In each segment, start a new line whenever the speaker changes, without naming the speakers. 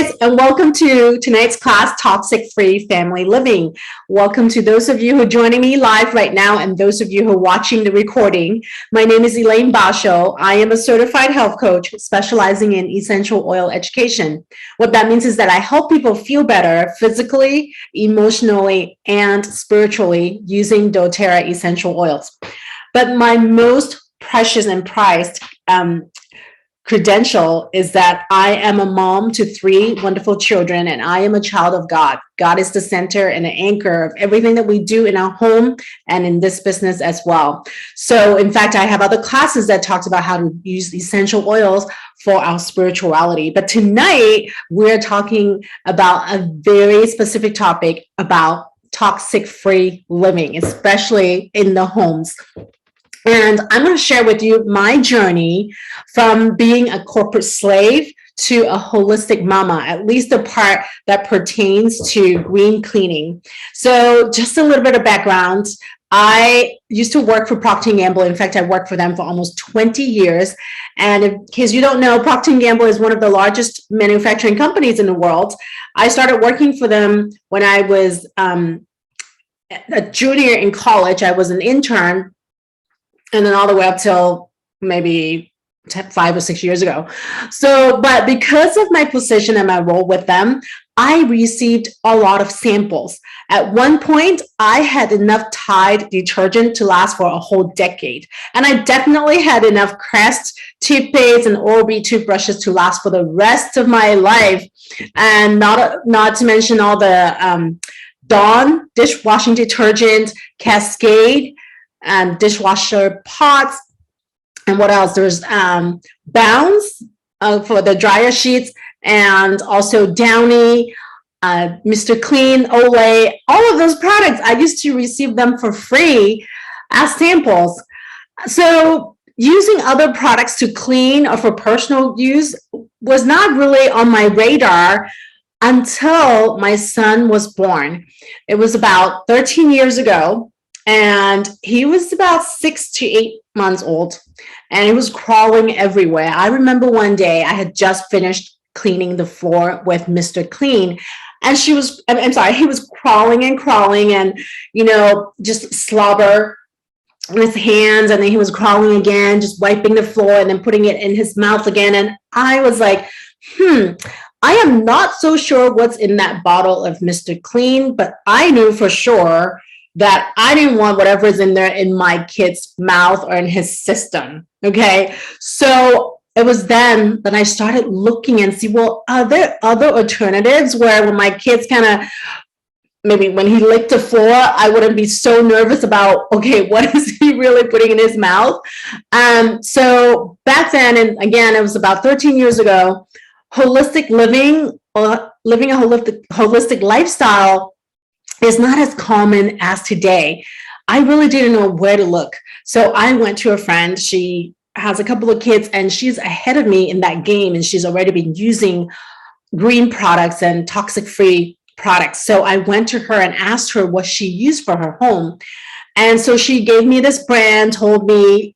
guys, and welcome to tonight's class, Toxic Free Family Living. Welcome to those of you who are joining me live right now and those of you who are watching the recording. My name is Elaine Basho. I am a certified health coach specializing in essential oil education. What that means is that I help people feel better physically, emotionally, and spiritually using doTERRA essential oils. But my most precious and prized credential is that I am a mom to 3 wonderful children, and I am a child of God. God is the center and the anchor of everything that we do in our home and in this business as well. So in fact, I have other classes that talks about how to use essential oils for our spirituality. But tonight we're talking about a very specific topic about toxic free living, especially in the homes. And I'm going to share with you my journey from being a corporate slave to a holistic mama, at least the part that pertains to green cleaning. So just a little bit of background. I used to work for Procter & Gamble. In fact, I worked for them for almost 20 years. And in case you don't know, Procter & Gamble is one of the largest manufacturing companies in the world. I started working for them when I was a junior in college. I was an intern. And then all the way up till maybe 5 or 6 years ago. So, but because of my position and my role with them, I received a lot of samples. At one point, I had enough Tide detergent to last for a whole decade. And I definitely had enough Crest toothpaste and Oral-B toothbrushes to last for the rest of my life. And not to mention all the Dawn dishwashing detergent, Cascade, and dishwasher pots, and what else? There's Bounce for the dryer sheets, and also Downy, Mr. Clean, Olay, all of those products. I used to receive them for free as samples. So using other products to clean or for personal use was not really on my radar until my son was born. It was about 13 years ago. And he was about 6 to 8 months old, and he was crawling everywhere. I remember one day I had just finished cleaning the floor with Mr. Clean, and he was crawling and, just slobber in his hands, and then he was crawling again, just wiping the floor and then putting it in his mouth again. And I was like, I am not so sure what's in that bottle of Mr. Clean, but I knew for sure that I didn't want whatever is in there in my kid's mouth or in his system, okay? So it was then that I started looking and see, well, are there other alternatives where when my kids maybe when he licked the floor, I wouldn't be so nervous about, okay, what is he really putting in his mouth? So back then, and again, it was about 13 years ago, holistic living, or living a holistic lifestyle is not as common as today. I really didn't know where to look. So I went to a friend. She has a couple of kids and she's ahead of me in that game, and she's already been using green products and toxic-free products. So I went to her and asked her what she used for her home. And so she gave me this brand, told me,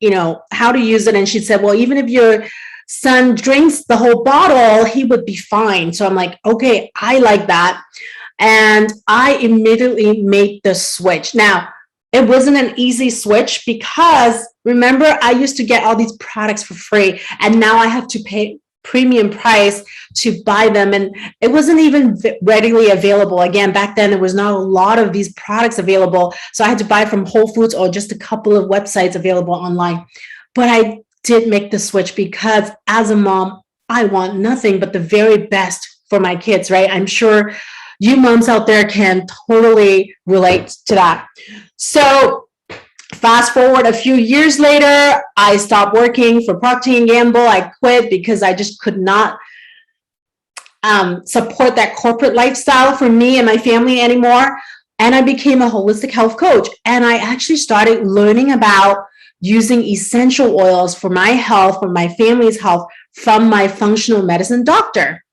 how to use it. And she said, well, even if your son drinks the whole bottle, he would be fine. So I'm like, okay, I like that. And I immediately made the switch. Now, it wasn't an easy switch because remember, I used to get all these products for free, and now I have to pay premium price to buy them. And it wasn't even readily available. Again, back then, there was not a lot of these products available. So I had to buy from Whole Foods or just a couple of websites available online. But I did make the switch because as a mom, I want nothing but the very best for my kids, right? I'm sure you moms out there can totally relate to that. So fast forward a few years later, I stopped working for Procter & Gamble. I quit because I just could not support that corporate lifestyle for me and my family anymore. And I became a holistic health coach. And I actually started learning about using essential oils for my health, for my family's health, from my functional medicine doctor.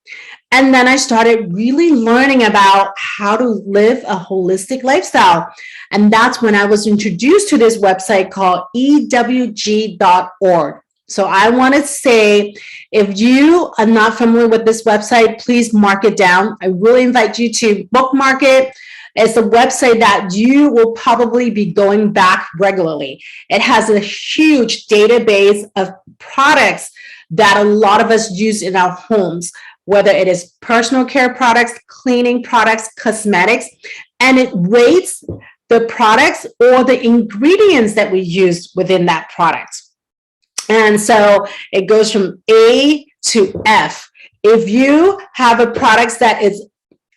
And then I started really learning about how to live a holistic lifestyle. And that's when I was introduced to this website called EWG.org. So I want to say, if you are not familiar with this website, please mark it down. I really invite you to bookmark it. It's a website that you will probably be going back regularly. It has a huge database of products that a lot of us use in our homes, whether it is personal care products, cleaning products, cosmetics, and it rates the products or the ingredients that we use within that product. And so it goes from A to F. If you have a product that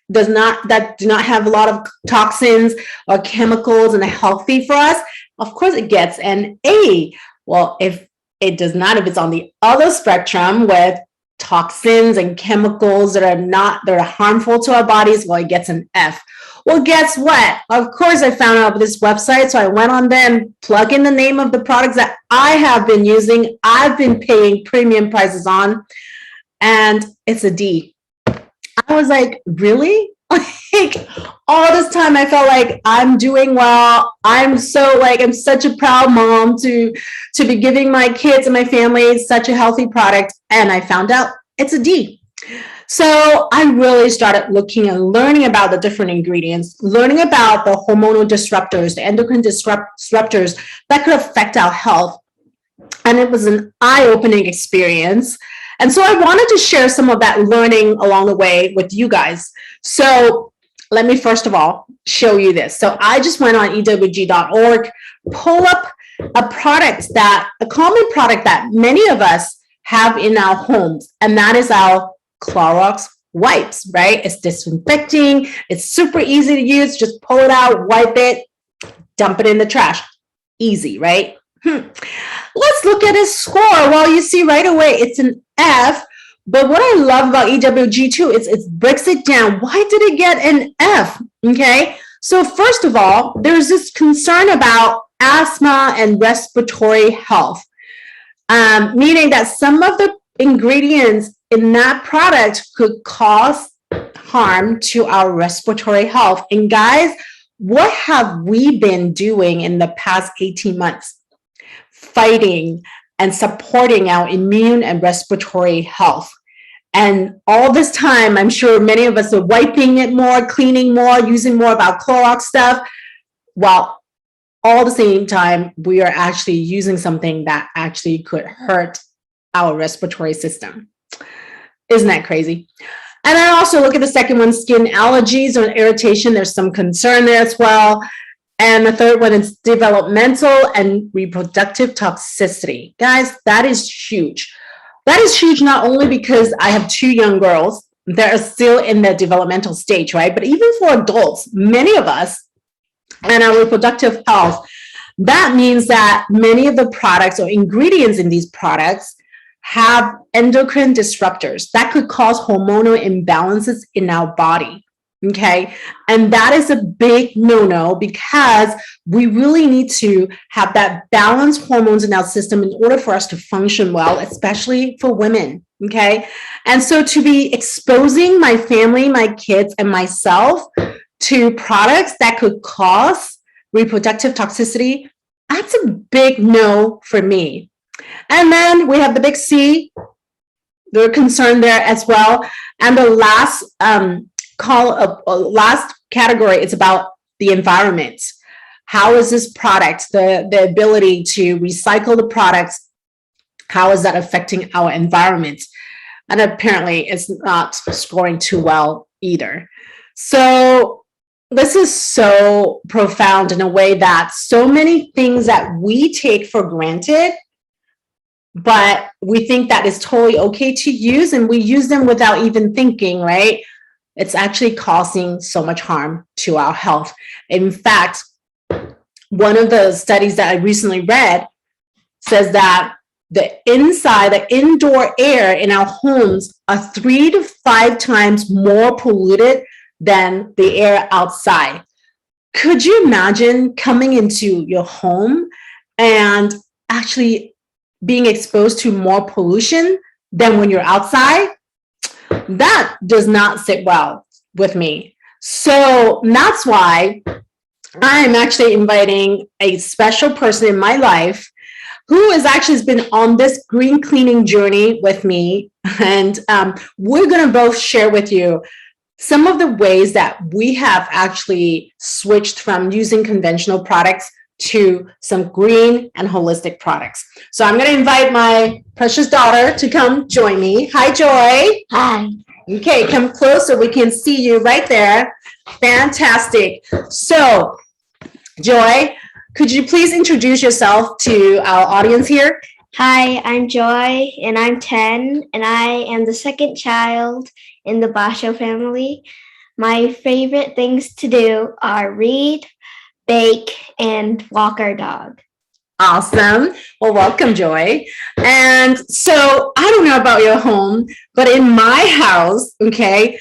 do not have a lot of toxins or chemicals and are healthy for us, of course it gets an A. Well, if it does not, if it's on the other spectrum with toxins and chemicals that are harmful to our bodies, well, it gets an F. Well, guess what? Of course, I found out this website, so I went on there and plug in the name of the products that I have been using, I've been paying premium prices on, and it's a D. I was like, really? Like, all this time I felt like I'm doing well. I'm such a proud mom to be giving my kids and my family such a healthy product, and I found out it's a D. So I really started looking and learning about the different ingredients, learning about the hormonal disruptors, the endocrine disruptors that could affect our health. And it was an eye-opening experience. And so I wanted to share some of that learning along the way with you guys. So let me first of all show you this. So I just went on ewg.org, pull up a common product that many of us have in our homes, and that is our Clorox wipes, right? It's disinfecting. It's super easy to use. Just pull it out, wipe it, dump it in the trash. Easy, right? Let's look at his score. Well, you see right away it's an F. But what I love about EWG too is it breaks it down. Why did it get an F? Okay. So first of all, there's this concern about asthma and respiratory health, meaning that some of the ingredients in that product could cause harm to our respiratory health. And guys, what have we been doing in the past 18 months? Fighting and supporting our immune and respiratory health. And all this time, I'm sure many of us are wiping it more, cleaning more, using more of our Clorox stuff, while all the same time, we are actually using something that actually could hurt our respiratory system. Isn't that crazy? And I also look at the second one, skin allergies or irritation. There's some concern there as well. And the third one is developmental and reproductive toxicity. Guys, that is huge. That is huge not only because I have 2 young girls that are still in the developmental stage, right? But even for adults, many of us and our reproductive health, that means that many of the products or ingredients in these products have endocrine disruptors that could cause hormonal imbalances in our body. Okay. And that is a big no-no because we really need to have that balanced hormones in our system in order for us to function well, especially for women. Okay. And so to be exposing my family, my kids, and myself to products that could cause reproductive toxicity, that's a big no for me. And then we have the big C. They're concerned there as well. And the last last category is about the environment. How is this product, the ability to recycle the products, how is that affecting our environment? And apparently it's not scoring too well either. So this is so profound in a way that so many things that we take for granted, but we think that is totally okay to use, and we use them without even thinking, right? It's actually causing so much harm to our health. In fact, one of the studies that I recently read says that the indoor air in our homes are 3 to 5 times more polluted than the air outside. Could you imagine coming into your home and actually being exposed to more pollution than when you're outside? That does not sit well with me. So that's why I'm actually inviting a special person in my life who has been on this green cleaning journey with me. And we're going to both share with you some of the ways that we have actually switched from using conventional products to some green and holistic products. So I'm going to invite my precious daughter to come join me. Hi, Joy.
Hi.
Okay, come close so we can see you right there. Fantastic. So, Joy, could you please introduce yourself to our audience here?
Hi, I'm Joy, and I'm 10, and I am the second child in the Basho family. My favorite things to do are read, bake, and walk our dog.
Awesome. Well, welcome, Joy. And so I don't know about your home, but in my house, okay,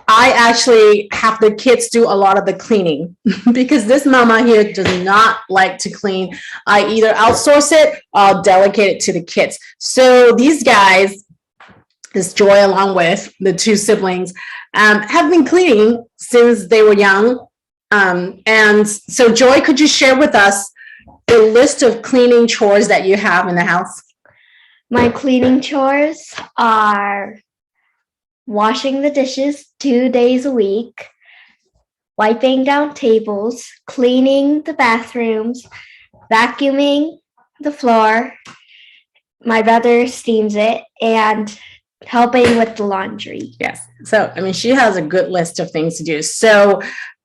I actually have the kids do a lot of the cleaning because this mama here does not like to clean. I either outsource it or delegate it to the kids. So these guys, this Joy along with the two siblings, have been cleaning since they were young. And so Joy, could you share with us the list of cleaning chores that you have in the house?
My cleaning chores are washing the dishes 2 days a week, wiping down tables, cleaning the bathrooms, vacuuming the floor. My brother steams it, and helping with the laundry.
Yes. So, I mean, she has a good list of things to do. So,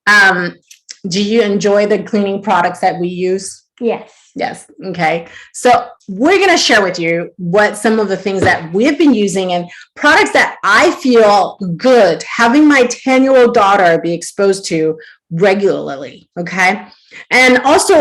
do you enjoy the cleaning products that we use?
Yes.
Yes. Okay. So we're going to share with you what some of the things that we've been using and products that I feel good having my 10-year-old daughter be exposed to regularly. Okay. And also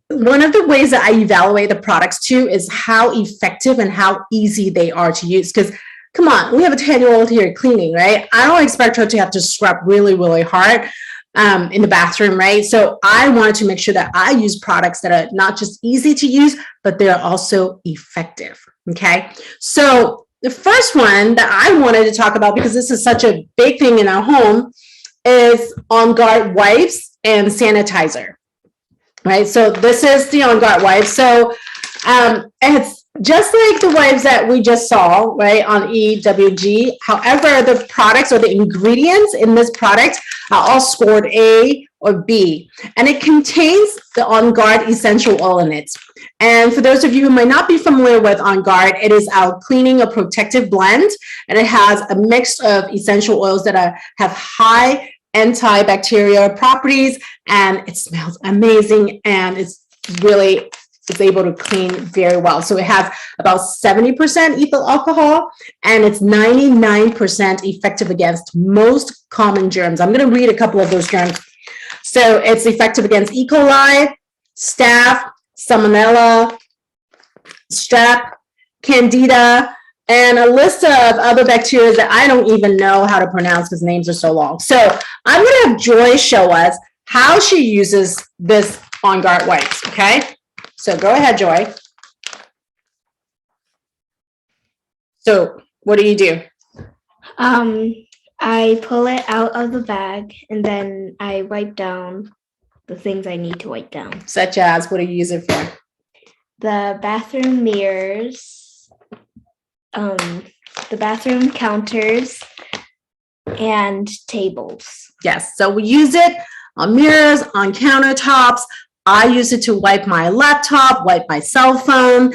one of the ways that I evaluate the products too is how effective and how easy they are to use. Because come on, we have a 10-year-old here cleaning, right? I don't expect her to have to scrub really, really hard in the bathroom, right? So I wanted to make sure that I use products that are not just easy to use, but they're also effective, okay? So the first one that I wanted to talk about, because this is such a big thing in our home, is On Guard wipes and sanitizer, right? So this is the On Guard wipes. So it's just like the wipes that we just saw, right, on EWG. However, the products or the ingredients in this product are all scored A or B, and it contains the On Guard essential oil in it. And for those of you who might not be familiar with On Guard, it is our cleaning or protective blend, and it has a mix of essential oils that have high antibacterial properties, and it smells amazing, and it's able to clean very well. So it has about 70% ethyl alcohol, and it's 99% effective against most common germs. I'm going to read a couple of those germs. So it's effective against E. coli, staph, salmonella, strep, candida, and a list of other bacteria that I don't even know how to pronounce because names are so long. So I'm going to have Joy show us how she uses this On Guard wipes, okay? So go ahead, Joy. So what do?
I pull it out of the bag, and then I wipe down the things I need to wipe down.
Such as, what do you use it for?
The bathroom mirrors, the bathroom counters, and tables.
Yes, so we use it on mirrors, on countertops. I use it to wipe my laptop, wipe my cell phone.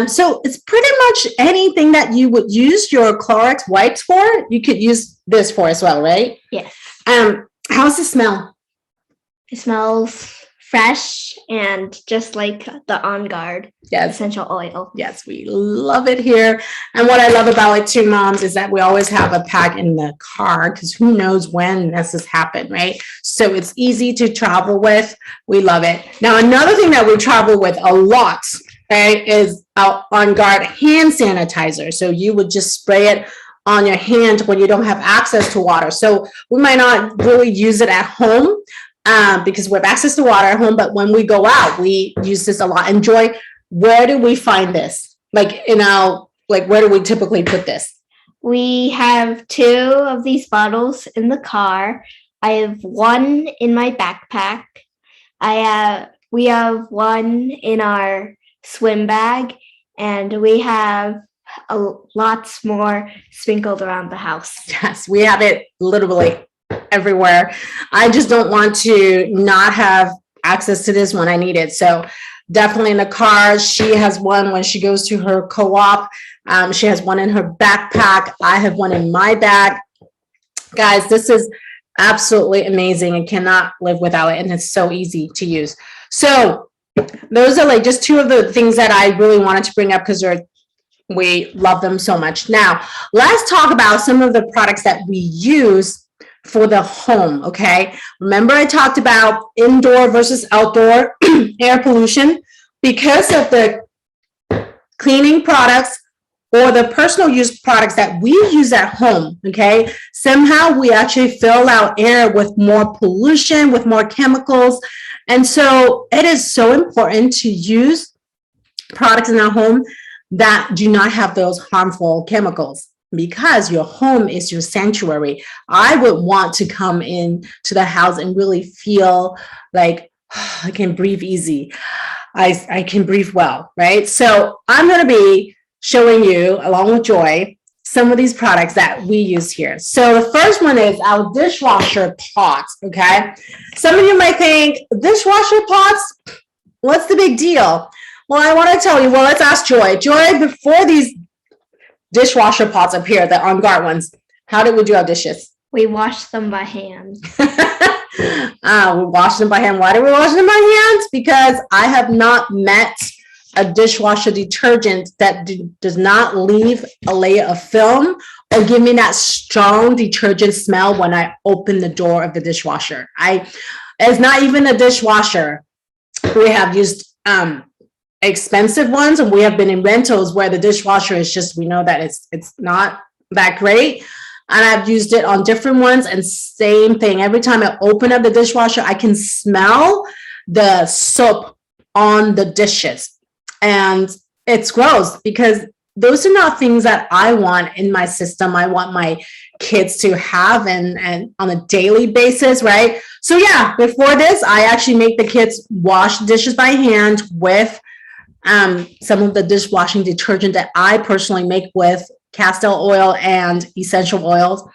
So it's pretty much anything that you would use your Clorox wipes for, you could use this for as well, right?
Yes.
How's it smell?
It smells fresh and just like the On Guard essential oil.
Yes, we love it here. And what I love about it too, moms, is that we always have a pack in the car because who knows when this has happened, right? So it's easy to travel with. We love it. Now, another thing that we travel with a lot, right, is our On Guard hand sanitizer. So you would just spray it on your hand when you don't have access to water. So we might not really use it at home, because we have access to water at home, but when we go out, we use this a lot. And Joy, where do we find this? Like where do we typically put this?
We have 2 of these bottles in the car. I have one in my backpack. We have one in our swim bag, and we have lots more sprinkled around the house.
Yes, we have it literally everywhere. I just don't want to not have access to this when I need it. So definitely in the car. She has one when she goes to her co-op. She has one in her backpack. I have one in my bag. Guys, this is absolutely amazing. I cannot live without it, and it's so easy to use. So those are like just two of the things that I really wanted to bring up because we love them so much. Now, let's talk about some of the products that we use for the home, okay? Remember I talked about indoor versus outdoor air pollution. Because of the cleaning products or the personal use products that we use at home, okay? Somehow we actually fill our air with more pollution, with more chemicals. And so it is so important to use products in our home that do not have those harmful chemicals, because your home is your sanctuary. I would want to come in to the house and really feel like I can breathe easy. I can breathe well, right? So I'm going to be showing you, along with Joy, some of these products that we use here. So the first one is our dishwasher pots, okay? Some of you might think, dishwasher pots, what's the big deal? Well, I want to tell you, well, let's ask Joy. Joy, before these dishwasher pots up here, the On Guard ones, how did we do our dishes?
We wash them by hand.
We wash them by hand. Why do we wash them by hands? Because I have not met a dishwasher detergent that does not leave a layer of film or give me that strong detergent smell when I open the door of the dishwasher. It's not even a dishwasher. We have used expensive ones, and we have been in rentals where the dishwasher is just, we know that it's not that great. And I've used it on different ones, and same thing. Every time I open up the dishwasher, I can smell the soap on the dishes. And it's gross because those are not things that I want in my system. I want my kids to have and on a daily basis, right? So yeah, before this, I actually make the kids wash dishes by hand with some of the dishwashing detergent that I personally make with castor oil and essential oils.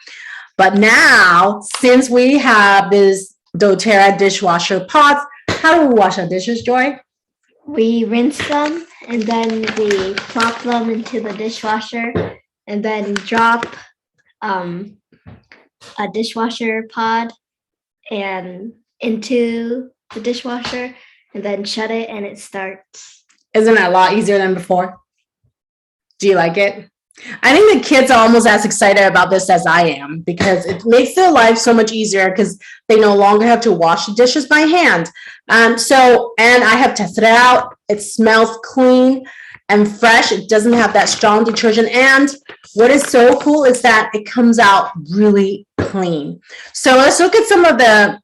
But now, since we have this doTERRA dishwasher pots, how do we wash our dishes, Joy?
We rinse them, and then we plop them into the dishwasher, and then drop a dishwasher pod and into the dishwasher, and then shut it, and it starts.
Isn't that a lot easier than before? Do you like it? I think the kids are almost as excited about this as I am, because it makes their life so much easier because they no longer have to wash the dishes by hand. And I have tested it out. It smells clean and fresh. It doesn't have that strong detergent. And what is so cool is that it comes out really clean. So let's look at some of the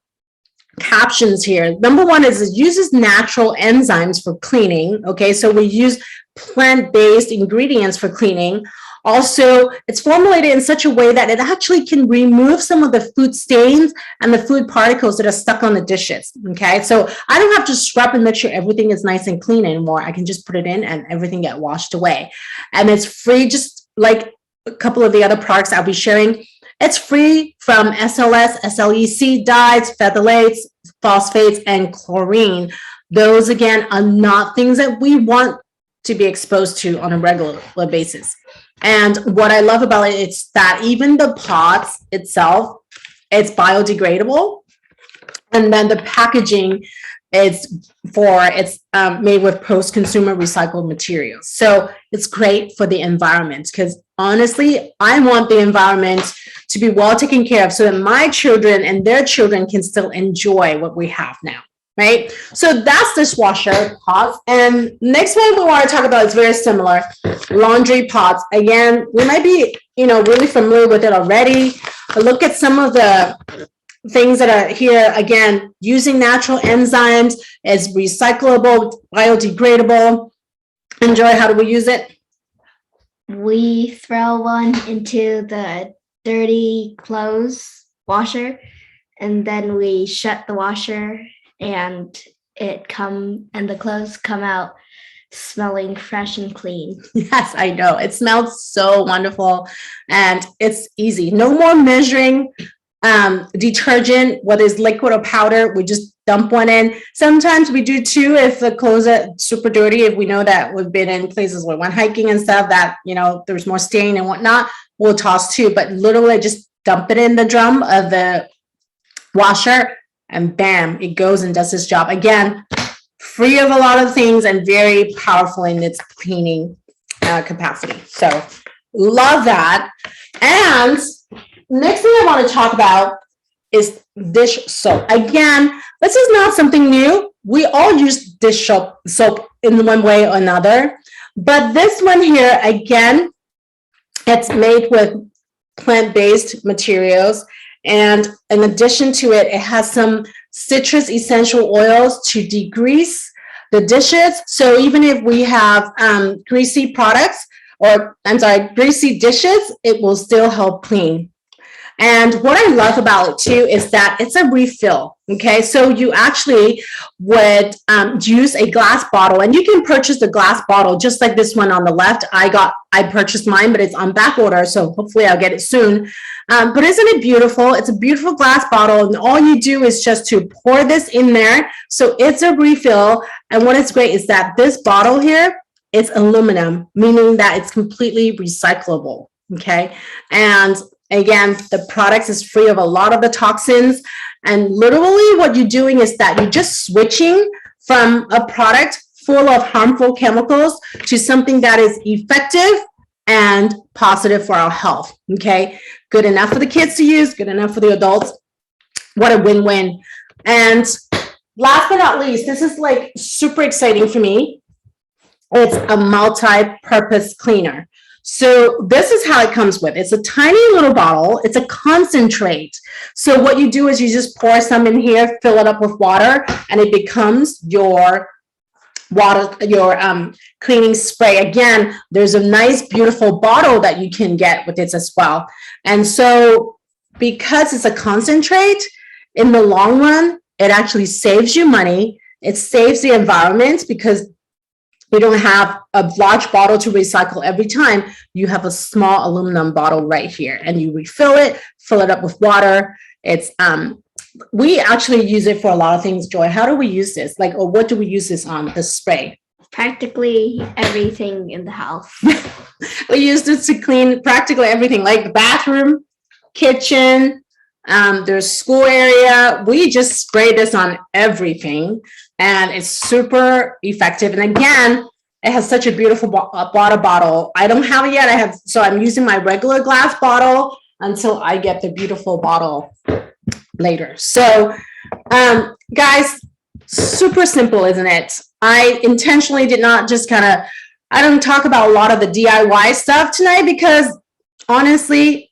captions here. Number one is it uses natural enzymes for cleaning. Okay, so we use plant-based ingredients for cleaning. Also, it's formulated in such a way that it actually can remove some of the food stains and the food particles that are stuck on the dishes. Okay, so I don't have to scrub and make sure everything is nice and clean anymore. I can just put it in and everything get washed away. And it's free, just like a couple of the other products I'll be sharing. It's free from SLS, SLEC, dyes, phthalates, phosphates, and chlorine. Those, again, are not things that we want to be exposed to on a regular basis. And what I love about it is that even the pots itself, it's biodegradable. And then the packaging is made with post-consumer recycled materials. So it's great for the environment, because honestly, I want the environment to be well taken care of so that my children and their children can still enjoy what we have now, right? So that's dishwasher pots. And next one we want to talk about is very similar, laundry pots. Again, we might be, really familiar with it already, but look at some of the things that are here. Again, using natural enzymes, is recyclable, biodegradable. Enjoy, how do we use it?
We throw one into the dirty clothes washer, and then we shut the washer, and the clothes come out smelling fresh and clean.
Yes, I know. It smells so wonderful and it's easy. No more measuring detergent, whether it's liquid or powder. We just dump one in. Sometimes we do two if the clothes are super dirty, if we know that we've been in places where we went hiking and stuff that, there's more stain and whatnot, we'll toss two. But literally just dump it in the drum of the washer and bam, it goes and does its job. Again, free of a lot of things and very powerful in its cleaning capacity. So love that. And next thing I want to talk about is dish soap. Again, this is not something new. We all use dish soap in one way or another. But this one here, again, it's made with plant-based materials. And in addition to it, it has some citrus essential oils to degrease the dishes. So even if we have greasy products, greasy dishes, it will still help clean. And what I love about it too is that it's a refill. Okay, so you actually would use a glass bottle, and you can purchase the glass bottle just like this one on the left. I purchased mine, but it's on back order, so hopefully I'll get it soon. But isn't it beautiful? It's a beautiful glass bottle, and all you do is just to pour this in there. So it's a refill, and what is great is that this bottle here is aluminum, meaning that it's completely recyclable. Okay, and again, the product is free of a lot of the toxins. And literally what you're doing is that you're just switching from a product full of harmful chemicals to something that is effective and positive for our health. Okay, good enough for the kids to use, good enough for the adults. What a win-win. And last but not least, this is like super exciting for me. It's a multi-purpose cleaner. So this is how it comes with. It's a tiny little bottle. It's a concentrate. So what you do is you just pour some in here, fill it up with water, and it becomes your cleaning spray. Again, there's a nice, beautiful bottle that you can get with it as well. And so because it's a concentrate, in the long run, it actually saves you money. It saves the environment because you don't have a large bottle to recycle every time. You have a small aluminum bottle right here, and you refill it, fill it up with water. It's we actually use it for a lot of things. Joy, how do we use this? Or what do we use this on? The spray?
Practically everything in the house.
We use this to clean practically everything, like the bathroom, kitchen, there's school area. We just spray this on everything, and it's super effective. And again, it has such a beautiful water bottle. I don't have it yet. So I'm using my regular glass bottle until I get the beautiful bottle later. So, guys, super simple, isn't it? I intentionally did not just I don't talk about a lot of the DIY stuff tonight because honestly,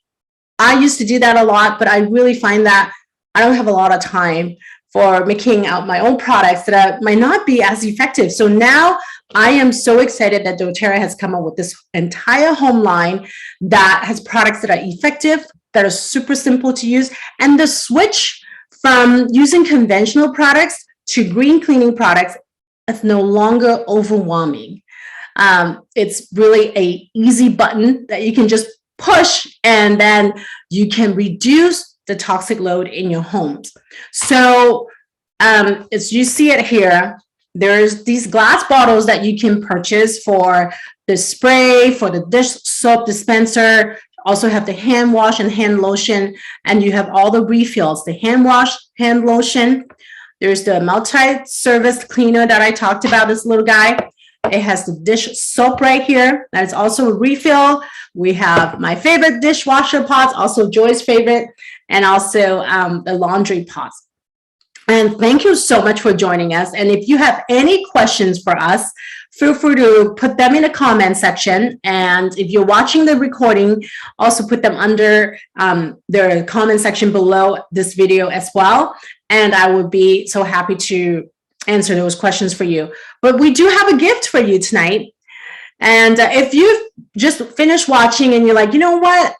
I used to do that a lot, but I really find that I don't have a lot of time for making out my own products that might not be as effective. So now I am so excited that doTERRA has come up with this entire home line that has products that are effective, that are super simple to use. And the switch from using conventional products to green cleaning products is no longer overwhelming. It's really an easy button that you can just push, and then you can reduce the toxic load in your homes. So as you see it here, there's these glass bottles that you can purchase for the spray, for the dish soap dispenser. Also have the hand wash and hand lotion, and you have all the refills, the hand wash, hand lotion. There's the multi-service cleaner that I talked about, this little guy. It has the dish soap right here. That is also a refill. We have my favorite dishwasher pots, also Joy's favorite, and also the laundry pots. And thank you so much for joining us. And if you have any questions for us, feel free to put them in the comment section. And if you're watching the recording, also put them under the comment section below this video as well. And I would be so happy to answer those questions for you. But we do have a gift for you tonight. And if you've just finished watching and you're like, you know what,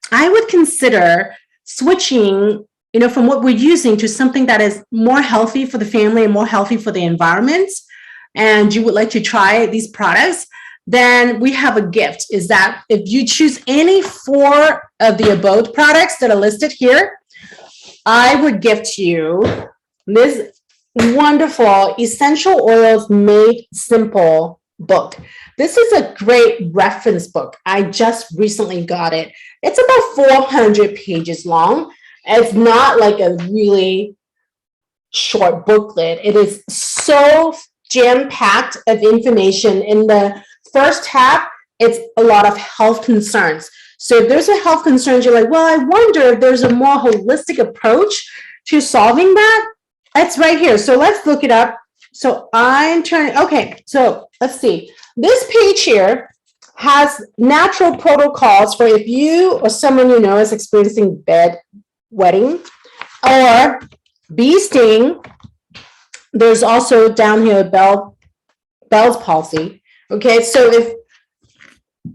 I would consider switching, from what we're using to something that is more healthy for the family and more healthy for the environment, and you would like to try these products, then we have a gift. Is that if you choose any 4 of the abode products that are listed here, I would gift you this wonderful Essential Oils Made Simple book. This is a great reference book. I just recently got it. It's about 400 pages long. It's not like a really short booklet. It is so jam-packed of information. In the first half, it's a lot of health concerns. So if there's a health concern, you're like, well, I wonder if there's a more holistic approach to solving that. It's right here. So let's look it up. So I'm trying, okay, so let's see. This page here has natural protocols for if you or someone you know is experiencing bedwetting or bee sting. There's also down here Bell's palsy. Okay, so if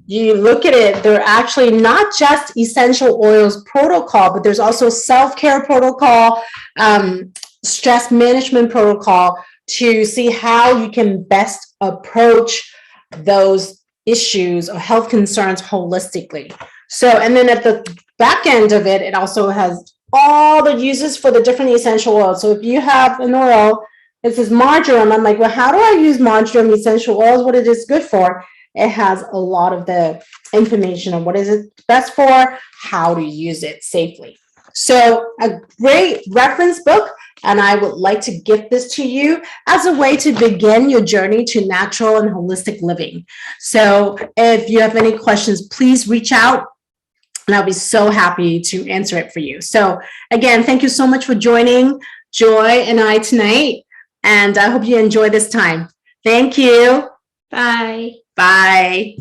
you look at it, they're actually not just essential oils protocol, but there's also self-care protocol, stress management protocol to see how you can best approach those issues or health concerns holistically. So, and then at the back end of it, it also has all the uses for the different essential oils. So if you have an oil, this is marjoram, I'm like, well, how do I use marjoram essential oils? What it is good for? It has a lot of the information on what is it best for, how to use it safely. So a great reference book, and I would like to gift this to you as a way to begin your journey to natural and holistic living. So if you have any questions, please reach out, and I'll be so happy to answer it for you. So again, thank you so much for joining Joy and I tonight, and I hope you enjoy this time. Thank you.
Bye.
Bye.